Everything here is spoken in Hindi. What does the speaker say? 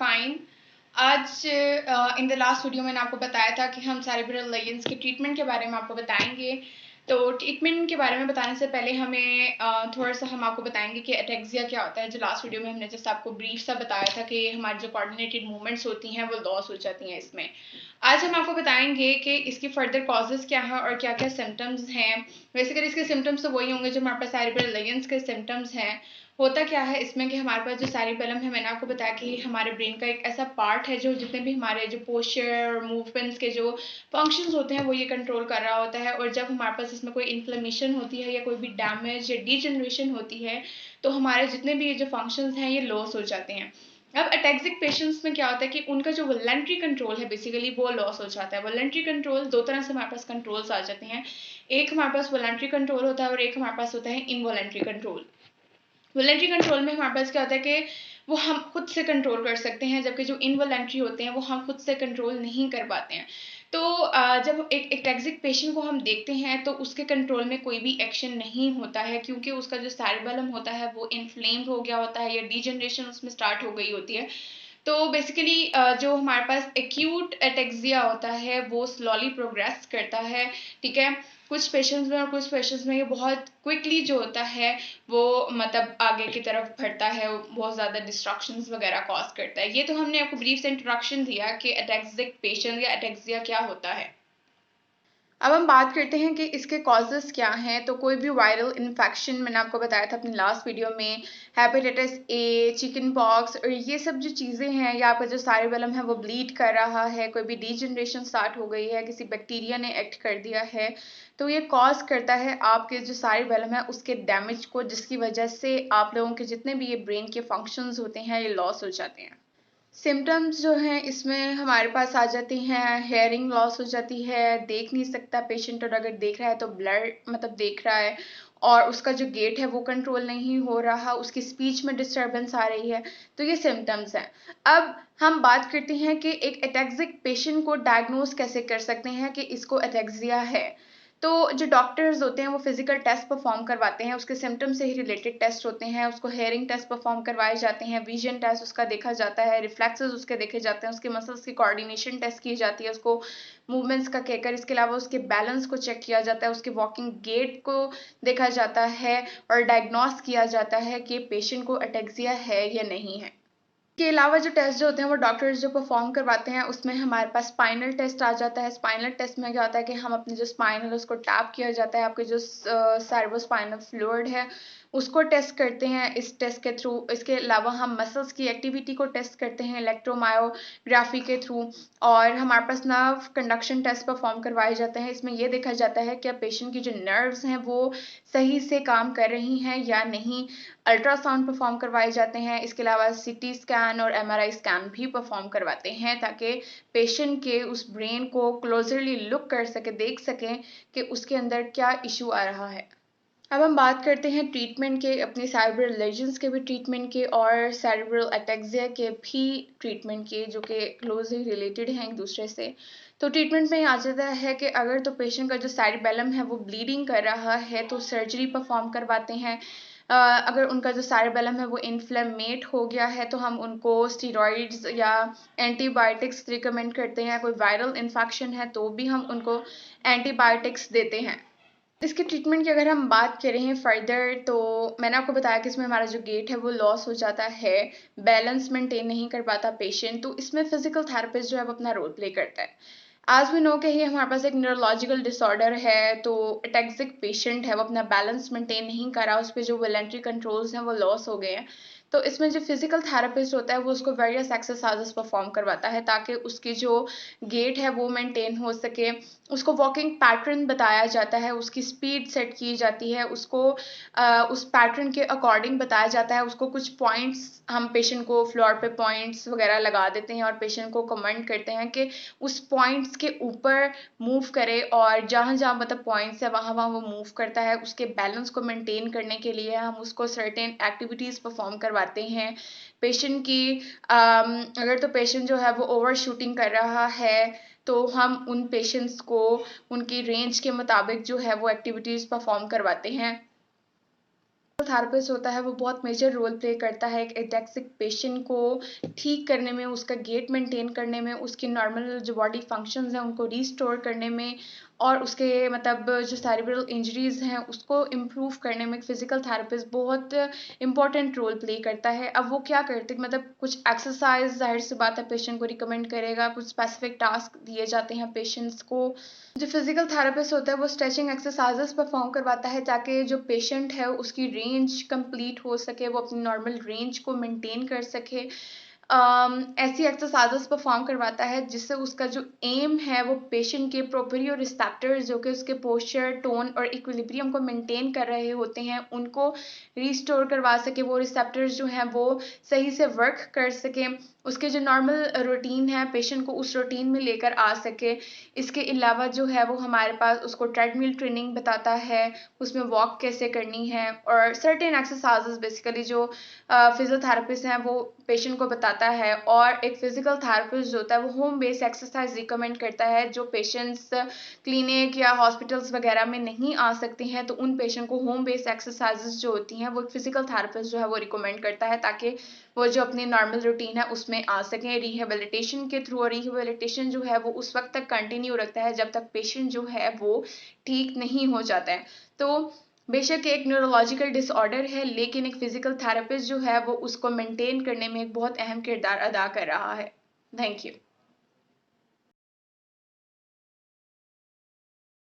फाइन। आज इन द लास्ट वीडियो मैंने आपको बताया था कि हम सेरेब्रल लेजेंड्स के ट्रीटमेंट के बारे में आपको बताएंगे। तो ट्रीटमेंट के बारे में बताने से पहले हमें थोड़ा सा हम आपको बताएंगे कि अटैक्सिया क्या होता है। जो लास्ट वीडियो में हमने जस्ट आपको ब्रीफ सा बताया था कि हमारी जो कोऑर्डिनेटेड मूवमेंट्स होती हैं वो लॉस हो जाती हैं इसमें। आज हम आपको बताएंगे कि इसकी फर्दर कॉजेज़ क्या हैं और क्या क्या सिम्टम्स हैं। बेसिकली इसके सिम्टम्स तो वही होंगे जो हमारे पास सेरेब्रल लेजेंड्स के सिम्टम्स हैं। होता क्या है इसमें कि हमारे पास जो सेरिबेलम है, मैंने आपको बताया कि हमारे ब्रेन का एक ऐसा पार्ट है जो जितने भी हमारे जो पोस्चर और मूवमेंट्स के जो फंक्शंस होते हैं वो ये कंट्रोल कर रहा होता है। और जब हमारे पास इसमें कोई इन्फ्लेमेशन होती है या कोई भी डैमेज या डिजनरेशन होती है तो हमारे जितने भी ये जो फंक्शंस हैं ये लॉस हो जाते हैं। अब अटैक्सिक पेशेंट्स में क्या होता है कि उनका जो वॉलंटरी कंट्रोल है बेसिकली वो लॉस हो जाता है। वॉलंटरी कंट्रोल दो तरह से हमारे पास कंट्रोल्स आ जाते हैं। एक हमारे पास वॉलंटरी कंट्रोल होता है और एक हमारे पास होता है इनवॉलंटरी कंट्रोल। वॉलंटरी कंट्रोल में हमारे पास क्या होता है कि वो हम खुद से कंट्रोल कर सकते हैं, जबकि जो इनवॉलंटरी होते हैं वो हम खुद से कंट्रोल नहीं कर पाते हैं। तो जब एक अटैक्सिक पेशेंट को हम देखते हैं तो उसके कंट्रोल में कोई भी एक्शन नहीं होता है, क्योंकि उसका जो सेरेबेलम होता है वो इन्फ्लेम्ड हो गया होता है या डिजनरेशन उसमें स्टार्ट हो गई होती है। तो बेसिकली जो हमारे पास एक्यूट अटैक्सिया होता है वो स्लोली प्रोग्रेस करता है, ठीक है। कुछ पेशेंट्स में और कुछ पेशेंट्स में ये बहुत क्विकली जो होता है वो मतलब आगे की तरफ बढ़ता है, बहुत ज़्यादा डिस्ट्रक्शंस वगैरह कॉज करता है। ये तो हमने आपको ब्रीफ से इंट्रोडक्शन दिया कि अटैक्सिक पेशेंट या अटैक्सिया क्या होता है। अब हम बात करते हैं कि इसके कॉजेज़ क्या हैं। तो कोई भी वायरल इन्फेक्शन, मैंने आपको बताया था अपनी लास्ट वीडियो में, हेपेटाइटिस ए, चिकन पॉक्स और ये सब जो चीज़ें हैं, या आपका जो सेरेबेलम है वो ब्लीड कर रहा है, कोई भी डिजनरेशन स्टार्ट हो गई है, किसी बैक्टीरिया ने एक्ट कर दिया है, तो ये कॉज करता है आपके जो सेरेबेलम है उसके डैमेज को, जिसकी वजह से आप लोगों के जितने भी ये ब्रेन के फंक्शंस होते हैं ये लॉस हो जाते हैं। सिम्टम्स जो हैं इसमें हमारे पास आ जाती हैं, हेयरिंग लॉस हो जाती है, देख नहीं सकता पेशेंट, और अगर देख रहा है तो ब्लर मतलब देख रहा है, और उसका जो गेट है वो कंट्रोल नहीं हो रहा, उसकी स्पीच में डिस्टर्बेंस आ रही है। तो ये सिम्टम्स हैं। अब हम बात करते हैं कि एक अटैक्सिक पेशेंट को डायग्नोज कैसे कर सकते हैं कि इसको अटैक्सिया है। तो जो डॉक्टर्स होते हैं वो फिजिकल टेस्ट परफॉर्म करवाते हैं, उसके सिम्टम से ही रिलेटेड टेस्ट होते हैं। उसको हेयरिंग टेस्ट परफॉर्म करवाए जाते हैं, विजन टेस्ट उसका देखा जाता है, रिफ्लेक्सेस उसके देखे जाते हैं, उसके मसल्स की कोऑर्डिनेशन टेस्ट की जाती है, उसको मूवमेंट्स का कहकर, इसके अलावा उसके बैलेंस को चेक किया जाता है, उसके वॉकिंग गेट को देखा जाता है और डायग्नोस किया जाता है कि पेशेंट को अटैक्सिया है या नहीं है। के अलावा जो टेस्ट जो होते हैं वो डॉक्टर्स जो परफॉर्म करवाते हैं, उसमें हमारे पास स्पाइनल टेस्ट आ जाता है। स्पाइनल टेस्ट में क्या होता है कि हम अपने जो स्पाइन है उसको टैप किया जाता है, आपके जो सर्वोस्पाइनल फ्लूइड है उसको टेस्ट करते हैं इस टेस्ट के थ्रू। इसके अलावा हम मसल्स की एक्टिविटी को टेस्ट करते हैं इलेक्ट्रोमायोग्राफी के थ्रू। और हमारे पास नर्व कंडक्शन टेस्ट परफॉर्म करवाए जाते हैं। इसमें यह देखा जाता है कि पेशेंट की जो नर्व्स हैं वो सही से काम कर रही हैं या नहीं। अल्ट्रासाउंड परफॉर्म करवाए जाते हैं। इसके अलावा सीटी स्कैन और एमआरआई स्कैन भी परफॉर्म करवाते हैं, ताकि पेशेंट के उस ब्रेन को क्लोजरली लुक कर सके, देख सकें कि उसके अंदर क्या इशू आ रहा है। अब हम बात करते हैं ट्रीटमेंट के, अपने सेरेब्रल लेजेंड्स के भी ट्रीटमेंट के और सेरेब्रल अटैक्सिया के भी ट्रीटमेंट के, जो कि क्लोजली रिलेटेड हैं एक दूसरे से। तो ट्रीटमेंट में आ जाता है कि अगर तो पेशेंट का जो सेरेबेलम है वो ब्लीडिंग कर रहा है तो सर्जरी परफॉर्म करवाते हैं। अगर उनका जो सेरेबेलम है वो इन्फ्लेमेट हो गया है तो हम उनको स्टीरॉइड्स या एंटीबायोटिक्स रिकमेंड करते हैं। कोई वायरल इन्फेक्शन है तो भी हम उनको एंटीबायोटिक्स देते हैं। इसके ट्रीटमेंट की अगर हम बात करें फर्दर, तो मैंने आपको बताया कि इसमें हमारा जो गेट है वो लॉस हो जाता है, बैलेंस मेंटेन नहीं कर पाता पेशेंट, तो इसमें फिजिकल थेरेपिस्ट जो है वो अपना रोल प्ले करता है। आज वी नो कि ये हमारे पास एक न्यूरोलॉजिकल डिसऑर्डर है, तो अटैक्सिक पेशेंट है वो अपना बैलेंस मेंटेन नहीं कर रहा, उस पर जो वॉलंटरी कंट्रोल्स हैं वो लॉस हो गए हैं। तो इसमें जो फिजिकल थेरेपिस्ट होता है वो उसको वेरियस एक्सरसाइजेस परफॉर्म करवाता है ताकि उसकी जो गेट है वो मेंटेन हो सके। उसको वॉकिंग पैटर्न बताया जाता है, उसकी स्पीड सेट की जाती है, उसको उस पैटर्न के अकॉर्डिंग बताया जाता है। उसको कुछ पॉइंट्स, हम पेशेंट को फ्लोर पे पॉइंट्स वगैरह लगा देते हैं और पेशेंट को कमेंट करते हैं कि उस पॉइंट्स के ऊपर मूव करे, और जहाँ जहाँ मतलब पॉइंट्स है वहाँ वहाँ वो मूव करता है। उसके बैलेंस को मेंटेन करने के लिए हम उसको सर्टेन एक्टिविटीज़ परफॉर्म करवाते हैं पेशेंट की। अगर तो पेशेंट जो है वो ओवर शूटिंग कर रहा है तो हम उन पेशेंट्स को उनकी रेंज के मुताबिक जो है वो एक्टिविटीज़ परफॉर्म करवाते हैं। थेरेपिस्ट होता है वो बहुत मेजर रोल प्ले करता है एक एडेक्सिक पेशेंट को ठीक करने में, उसका गेट मेंटेन करने में, उसकी नॉर्मल जो बॉडी फंक्शंस हैं उनको रिस्टोर करने में, और उसके मतलब जो सेरेब्रल इंजरीज हैं उसको इम्प्रूव करने में फिजिकल थेरेपिस्ट बहुत इंपॉर्टेंट रोल प्ले करता है। अब वो क्या करते हैं, मतलब कुछ एक्सरसाइज जाहिर सी बात है पेशेंट को रिकमेंड करेगा, कुछ स्पेसिफिक टास्क दिए जाते हैं पेशेंट्स को। जो फिजिकल थेरेपिस्ट होता है वो स्ट्रेचिंग एक्सरसाइजेस परफॉर्म करवाता है ताकि जो पेशेंट है उसकी रेंज कंप्लीट हो सके, वो अपनी नॉर्मल रेंज को मेंटेन कर सके। ऐसी एक्सरसाइजेस परफॉर्म करवाता है जिससे उसका जो एम है वो पेशेंट के प्रोप्रियो रिसेप्टर्स जो कि उसके पोस्चर, टोन और इक्विलिब्रियम को मेंटेन कर रहे होते हैं उनको रिस्टोर करवा सके, वो रिसेप्टर्स जो हैं वो सही से वर्क कर सके, उसके जो नॉर्मल रूटीन है पेशेंट को उस रूटीन में लेकर आ सके। इसके अलावा जो है वो हमारे पास उसको ट्रेडमिल ट्रेनिंग बताता है, उसमें वॉक कैसे करनी है, और सर्टेन एक्सरसाइजेस बेसिकली जो फिजियोथेरेपिस्ट हैं वो पेशेंट को बताता है। और एक फिजिकल थेरेपिस्ट जो होता है वो होम बेस्ड एक्सरसाइज रिकमेंड करता है, जो पेशेंट्स क्लिनिक या हॉस्पिटल्स वगैरह में नहीं आ सकते हैं तो उन पेशेंट को होम बेस्ड एक्सरसाइजेस जो होती हैं वो फिजिकल थेरेपिस्ट जो है वो रिकमेंड करता है ताकि वो जो अपनी नॉर्मल रूटीन है उसमें आ सकें रिहेबिलिटेशन के थ्रू। और रिहेबिलिटेशन जो है वो उस वक्त तक कंटिन्यू रखता है जब तक पेशेंट जो है वो ठीक नहीं हो जाता है। तो बेशक एक न्यूरोलॉजिकल डिसऑर्डर है लेकिन एक फिजिकल थेरेपिस्ट जो है वो उसको मेंटेन करने में एक बहुत अहम किरदार अदा कर रहा है। Thank you.